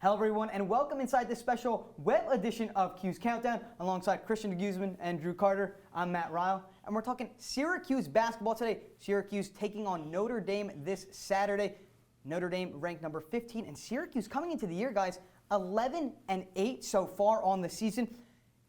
Hello everyone and welcome inside this special web edition of Cuse Countdown alongside Christian De Guzman and Drew Carter. I'm Matt Reil and we're talking Syracuse basketball today. Syracuse taking on Notre Dame this Saturday. Notre Dame ranked number 15 and Syracuse coming into the year, guys, 11-8 so far on the season.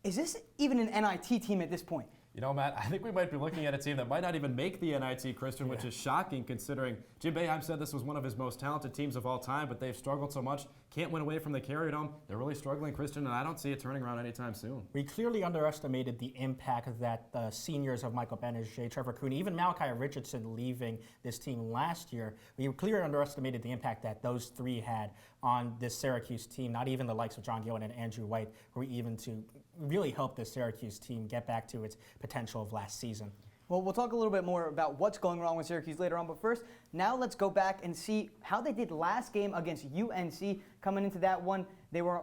Is this even an NIT team at this point? You know, Matt, I think we might be looking at a team that might not even make the NIT, Christian, which is shocking considering Jim Boeheim said this was one of his most talented teams of all time, but they've struggled so much, can't win away from the Carrier Dome. They're really struggling, Christian, and I don't see it turning around anytime soon. We clearly underestimated the impact that the seniors of Michael Benajay, Trevor Cooney, even Malachi Richardson leaving this team last year. We clearly underestimated the impact that those three had on this Syracuse team. Not even the likes of John Gillen and Andrew White were even to really help this Syracuse team get back to its potential of last season. Well, we'll talk a little bit more about what's going wrong with Syracuse later on, but first, now let's go back and see how they did last game against UNC. Coming into that one, they were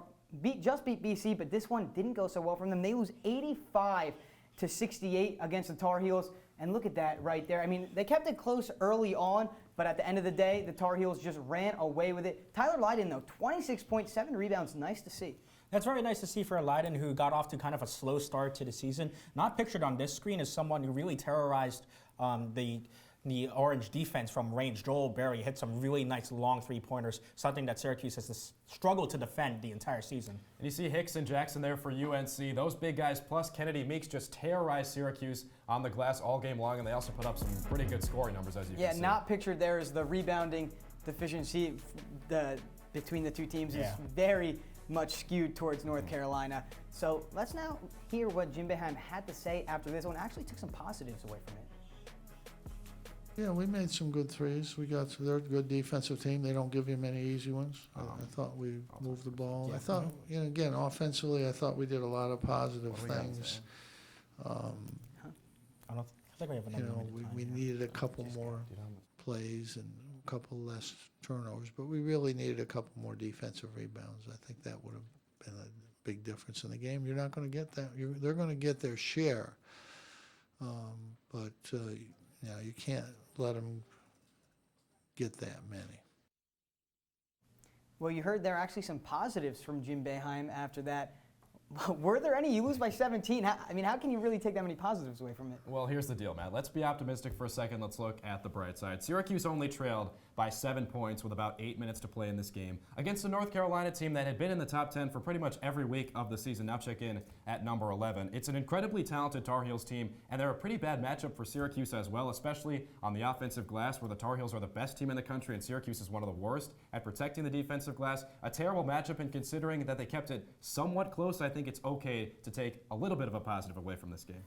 just beat BC, but this one didn't go so well for them. They lose 85-68 against the Tar Heels, and look at that right there. I mean, they kept it close early on, but at the end of the day, the Tar Heels just ran away with it. Tyler Lydon, though, 26.7 rebounds, nice to see. That's very nice to see for Lydon, who got off to kind of a slow start to the season. Not pictured on this screen as someone who really terrorized the Orange defense from range. Joel Berry hit some really nice long three-pointers, something that Syracuse has struggled to defend the entire season. And you see Hicks and Jackson there for UNC. Those big guys plus Kennedy Meeks just terrorized Syracuse on the glass all game long, and they also put up some pretty good scoring numbers, as you can see. Yeah, not pictured there is the rebounding deficiency between the two teams is very much skewed towards North Carolina. So let's now hear what Jim Boeheim had to say after this one. Actually took some positives away from it. Yeah, we made some good threes. They're a good defensive team. They don't give you many easy ones. I thought we moved the ball. I thought, again, offensively, I thought we did a lot of positive things. I think we have another we needed a couple more plays and a couple less turnovers, but we really needed a couple more defensive rebounds. I think that would have been a big difference in the game. You're not going to get that. They're going to get their share, but you can't let them get that many. Well, you heard there are actually some positives from Jim Boeheim after that. Were there any? You lose by 17. How can you really take that many positives away from it? Well, here's the deal, Matt. Let's be optimistic for a second. Let's look at the bright side. Syracuse only trailed by 7 points with about 8 minutes to play in this game against a North Carolina team that had been in the top 10 for pretty much every week of the season. Now check in at number 11. It's an incredibly talented Tar Heels team, and they're a pretty bad matchup for Syracuse as well, especially on the offensive glass, where the Tar Heels are the best team in the country and Syracuse is one of the worst at protecting the defensive glass. A terrible matchup, and considering that they kept it somewhat close, I think it's okay to take a little bit of a positive away from this game.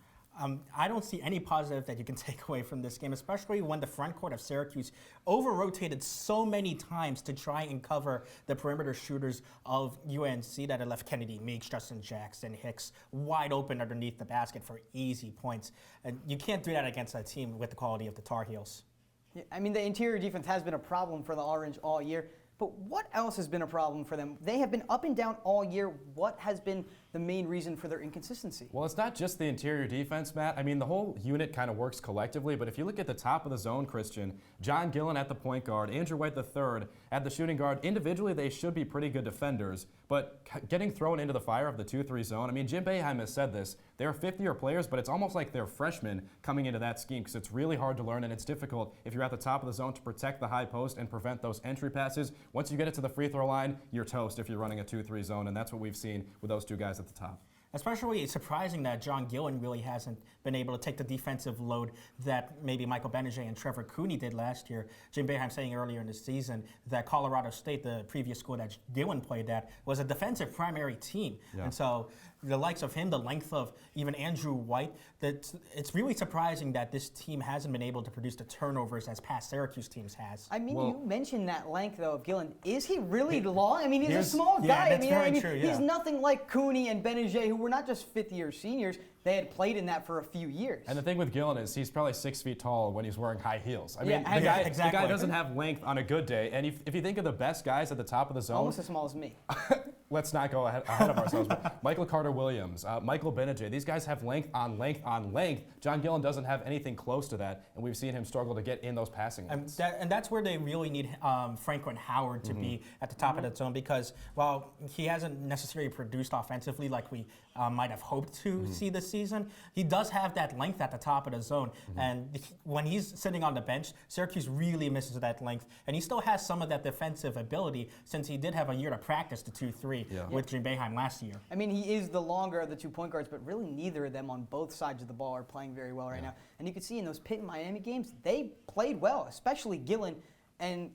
I don't see any positive that you can take away from this game, especially when the front court of Syracuse over-rotated so many times to try and cover the perimeter shooters of UNC that had left Kennedy Meeks, Justin Jackson, Hicks wide open underneath the basket for easy points. And you can't do that against a team with the quality of the Tar Heels. Yeah, I mean, the interior defense has been a problem for the Orange all year. But what else has been a problem for them? They have been up and down all year. What has been the main reason for their inconsistency? Well, it's not just the interior defense, Matt. I mean, the whole unit kind of works collectively, but if you look at the top of the zone, Christian, John Gillen at the point guard, Andrew White III at the shooting guard, individually they should be pretty good defenders, but getting thrown into the fire of the 2-3 zone, I mean, Jim Boeheim has said this. They're fifth-year players, but it's almost like they're freshmen coming into that scheme because it's really hard to learn and it's difficult if you're at the top of the zone to protect the high post and prevent those entry passes. Once you get it to the free throw line, you're toast if you're running a 2-3 zone, and that's what we've seen with those two guys at the top. Especially, it's surprising that John Gillen really hasn't been able to take the defensive load that maybe Michael Benajay and Trevor Cooney did last year. Jim Boeheim saying earlier in the season that Colorado State, the previous school that Gillen played at, was a defensive primary team. Yeah. And so the likes of him, the length of even Andrew White, it's really surprising that this team hasn't been able to produce the turnovers as past Syracuse teams has. I mean, you mentioned that length, though, of Gillen. Is he really long? I mean, he's a small guy. That's very true, he's nothing like Cooney and Benajay, who were not just fifth-year seniors. They had played in that for a few years. And the thing with Gillen is he's probably 6 feet tall when he's wearing high heels. I mean, exactly. The guy doesn't have length on a good day. And if you think of the best guys at the top of the zone. Almost as small as me. let's not go ahead of ourselves. But Michael Carter-Williams, Michael Benajay, these guys have length on length on length. John Gillen doesn't have anything close to that, and we've seen him struggle to get in those passing lanes. And that's where they really need Franklin Howard to be at the top of the zone, because while he hasn't necessarily produced offensively like we might have hoped to see this season, he does have that length at the top of the zone. And when he's sitting on the bench, Syracuse really misses that length. And he still has some of that defensive ability, since he did have a year to practice the 2-3 with Jim Boeheim last year. I mean, he is the longer of the 2 point guards, but really neither of them on both sides of the ball are playing very well right now. And you can see in those Pitt and Miami games, they played well, especially Gillen. And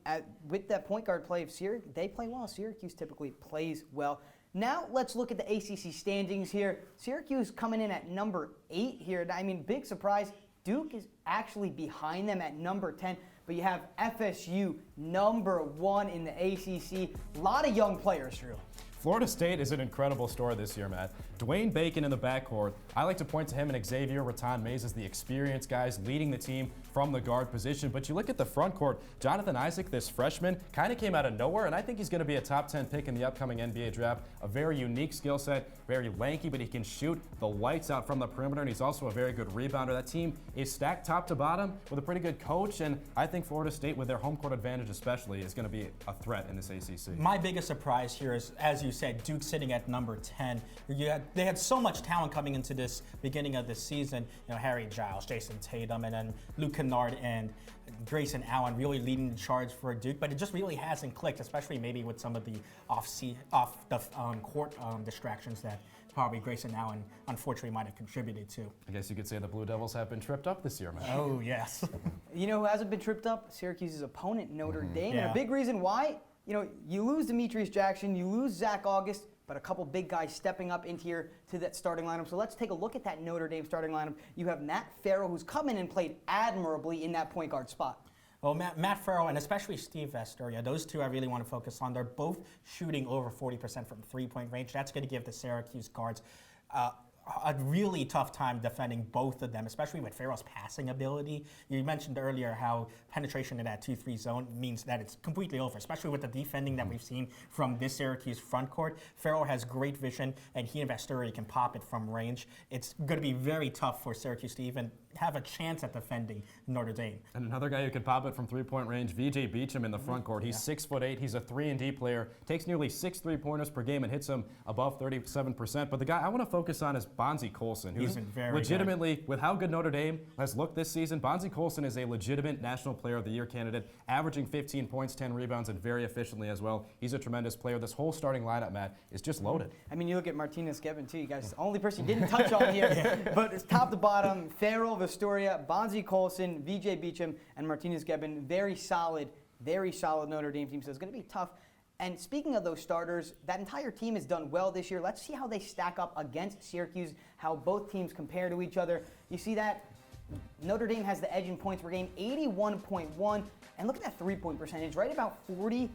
with that point guard play of Syracuse, they play well. Syracuse typically plays well. Now let's look at the ACC standings here. Syracuse coming in at number 8 here. I mean, big surprise. Duke is actually behind them at number 10. But you have FSU number 1 in the ACC. A lot of young players, Drew. Florida State is an incredible story this year, Matt. Dwayne Bacon in the backcourt. I like to point to him and Xavier Ratton-Mays as the experienced guys leading the team from the guard position. But you look at the front court, Jonathan Isaac, this freshman, kind of came out of nowhere, and I think he's going to be a top 10 pick in the upcoming NBA draft. A very unique skill set, very lanky, but he can shoot the lights out from the perimeter, and he's also a very good rebounder. That team is stacked top to bottom with a pretty good coach, and I think Florida State, with their home court advantage especially, is going to be a threat in this ACC. My biggest surprise here is, as you said, Duke sitting at number 10. They had so much talent coming into this beginning of the season. You know, Harry Giles, Jason Tatum, and then Luke Kennard and Grayson Allen really leading the charge for Duke, but it just really hasn't clicked, especially maybe with some of the court distractions that probably Grayson Allen unfortunately might have contributed to. I guess you could say the Blue Devils have been tripped up this year, man. Oh, yes. You know who hasn't been tripped up? Syracuse's opponent, Notre Dame. Yeah. And a big reason why, you know, you lose Demetrius Jackson, you lose Zach August, but a couple big guys stepping up into here to that starting lineup. So let's take a look at that Notre Dame starting lineup. You have Matt Farrell, who's come in and played admirably in that point guard spot. Well, Matt Farrell and especially Steve Vasturia, those two I really want to focus on. They're both shooting over 40% from three-point range. That's going to give the Syracuse guards a really tough time defending both of them, especially with Farrell's passing ability. You mentioned earlier how penetration in that 2-3 zone means that it's completely over, especially with the defending that we've seen from this Syracuse front court. Farrell has great vision, and he and Vasturia can pop it from range. It's going to be very tough for Syracuse to even have a chance at defending Notre Dame. And another guy who can pop it from three-point range, VJ Beacham in the front court. He's 6'8". He's a 3-and-D player. Takes nearly 6 3-pointers per game and hits them above 37%. But the guy I want to focus on is Bonzie Colson, who's legitimately, with how good Notre Dame has looked this season, Bonzie Colson is a legitimate National Player of the Year candidate, averaging 15 points, 10 rebounds, and very efficiently as well. He's a tremendous player. This whole starting lineup, Matt, is just loaded. I mean, you look at Martinez Gevin, too. You guys, the only person you didn't touch on here. But it's top to bottom, Farrell, Vasturia, Bonzie Colson, VJ Beacham, and Martinez Gevin. Very solid Notre Dame team. So it's going to be tough. And speaking of those starters, that entire team has done well this year. Let's see how they stack up against Syracuse, how both teams compare to each other. You see that Notre Dame has the edge in points per game, 81.1. And look at that three-point percentage, right about 41%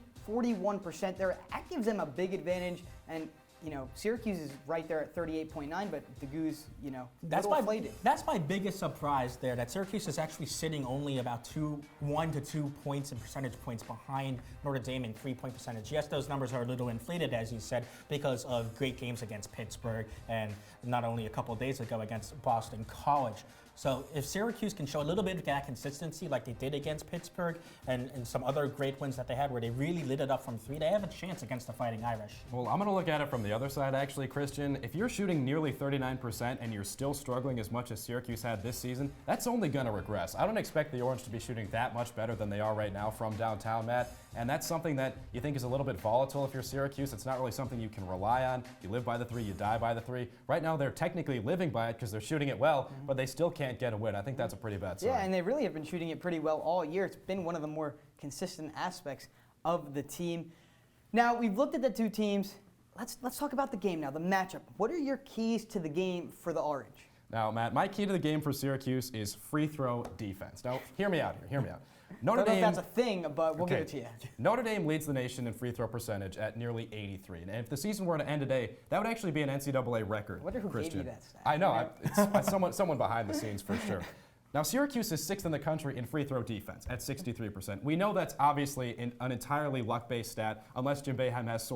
there. That gives them a big advantage. And, you know, Syracuse is right there at 38.9, but De Guzman, you know, that's my biggest surprise there, that Syracuse is actually sitting only about 1 to 2 points and percentage points behind Notre Dame in three-point percentage. Yes, those numbers are a little inflated, as you said, because of great games against Pittsburgh and not only a couple of days ago against Boston College. So if Syracuse can show a little bit of that consistency like they did against Pittsburgh and some other great wins that they had where they really lit it up from three, they have a chance against the Fighting Irish. Well, I'm going to look at it from the other side, actually, Christian. If you're shooting nearly 39% and you're still struggling as much as Syracuse had this season, that's only going to regress. I don't expect the Orange to be shooting that much better than they are right now from downtown, Matt. And that's something that you think is a little bit volatile if you're Syracuse. It's not really something you can rely on. You live by the three, you die by the three. Right now, they're technically living by it because they're shooting it well, but they still can't get a win. I think that's a pretty bad sign. Yeah, and they really have been shooting it pretty well all year. It's been one of the more consistent aspects of the team. Now, we've looked at the two teams. Let's talk about the game now, the matchup. What are your keys to the game for the Orange? Now, Matt, my key to the game for Syracuse is free throw defense. Now, hear me out here. Hear me out. Notre Dame, that's a thing, but we'll give it to you. Notre Dame leads the nation in free throw percentage at nearly 83. And if the season were to end today, that would actually be an NCAA record. I wonder who Christian. gave you that stat. I know. It's someone behind the scenes for sure. Now, Syracuse is 6th in the country in free throw defense at 63%. We know that's obviously an entirely luck-based stat, unless Jim Boeheim has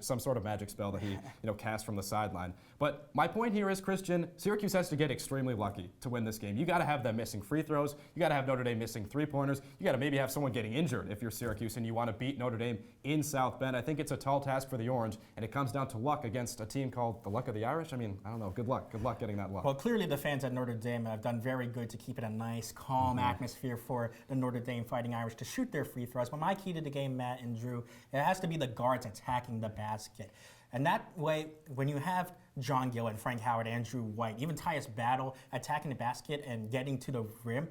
some sort of magic spell that he casts from the sideline. But my point here is, Christian, Syracuse has to get extremely lucky to win this game. You got to have them missing free throws. You got to have Notre Dame missing three-pointers. You got to maybe have someone getting injured if you're Syracuse and you want to beat Notre Dame in South Bend. I think it's a tall task for the Orange, and it comes down to luck against a team called the Luck of the Irish. I mean, I don't know. Good luck. Good luck getting that luck. Well, clearly the fans at Notre Dame have done very good to keep it a nice, calm atmosphere for the Notre Dame Fighting Irish to shoot their free throws. But my key to the game, Matt and Drew, it has to be the guards attacking the basket. And that way, when you have John Gill and Frank Howard, Andrew White, even Tyus Battle attacking the basket and getting to the rim,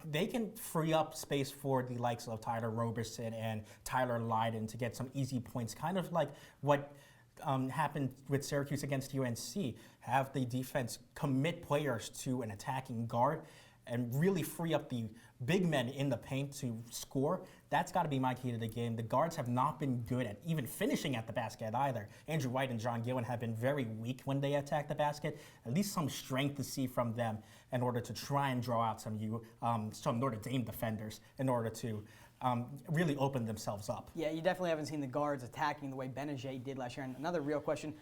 they can free up space for the likes of Tyler Roberson and Tyler Lydon to get some easy points, kind of like what happened with Syracuse against UNC. Have the defense commit players to an attacking guard and really free up the big men in the paint to score. That's got to be my key to the game. The guards have not been good at even finishing at the basket either. Andrew White and John Gillen have been very weak when they attack the basket. At least some strength to see from them in order to try and draw out some Notre Dame defenders in order to really open themselves up. Yeah, you definitely haven't seen the guards attacking the way Benajay did last year. And another real question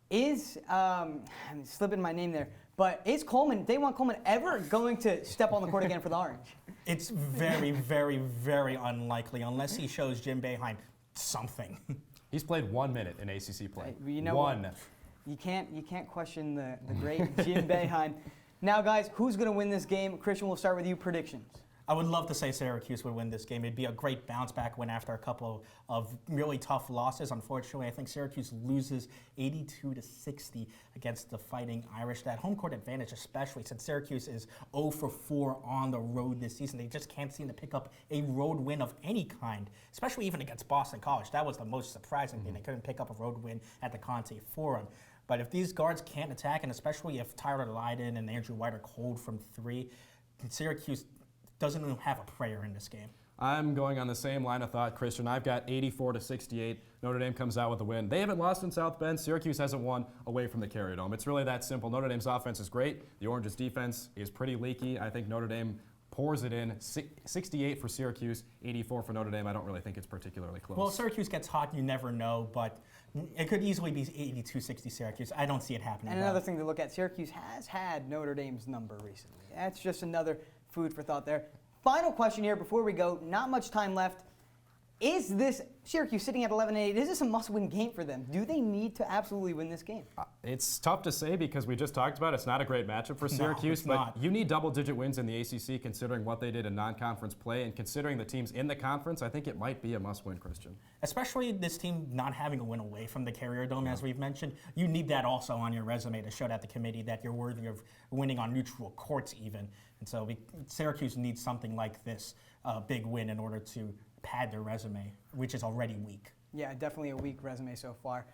is, I'm slipping my name there, but is Dajuan Coleman ever going to step on the court again for the Orange? It's very, very, very unlikely unless he shows Jim Boeheim something. He's played 1 minute in ACC play. You know one. What? You can't question the great Jim Boeheim. Now, guys, who's going to win this game? Christian, we'll start with you. Predictions. I would love to say Syracuse would win this game. It'd be a great bounce-back win after a couple of really tough losses. Unfortunately, I think Syracuse loses 82-60 against the Fighting Irish. That home court advantage, especially since Syracuse is 0 for 4 on the road this season. They just can't seem to pick up a road win of any kind, especially even against Boston College. That was the most surprising thing. They couldn't pick up a road win at the Conte Forum. But if these guards can't attack, and especially if Tyler Lydon and Andrew White are cold from 3, Syracuse doesn't even have a prayer in this game. I'm going on the same line of thought, Christian. I've got 84-68. Notre Dame comes out with a win. They haven't lost in South Bend. Syracuse hasn't won away from the Carrier Dome. It's really that simple. Notre Dame's offense is great. The Orange's defense is pretty leaky. I think Notre Dame pours it in. 68 for Syracuse, 84 for Notre Dame. I don't really think it's particularly close. Well, Syracuse gets hot, you never know, but it could easily be 82-60 Syracuse. I don't see it happening. And another thing to look at, Syracuse has had Notre Dame's number recently. That's just another food for thought there. Final question here before we go. Not much time left. Is this Syracuse sitting at 11-8? Is this a must-win game for them? Do they need to absolutely win this game? It's tough to say because we just talked about it's not a great matchup for Syracuse, but you need double-digit wins in the ACC considering what they did in non-conference play and considering the teams in the conference. I think it might be a must-win, Christian. Especially this team not having a win away from the Carrier Dome, as we've mentioned. You need that also on your resume to show that the committee that you're worthy of winning on neutral courts even. And so Syracuse needs something like this big win in order to pad their resume, which is already weak. Yeah, definitely a weak resume so far.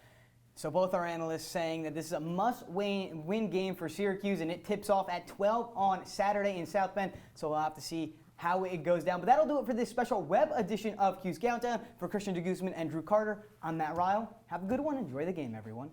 So both our analysts saying that this is a must-win game for Syracuse, and it tips off at 12 on Saturday in South Bend. So we'll have to see how it goes down. But that'll do it for this special web edition of Cuse Countdown. For Christian De Guzman and Drew Carter, I'm Matt Reil. Have a good one. Enjoy the game, everyone.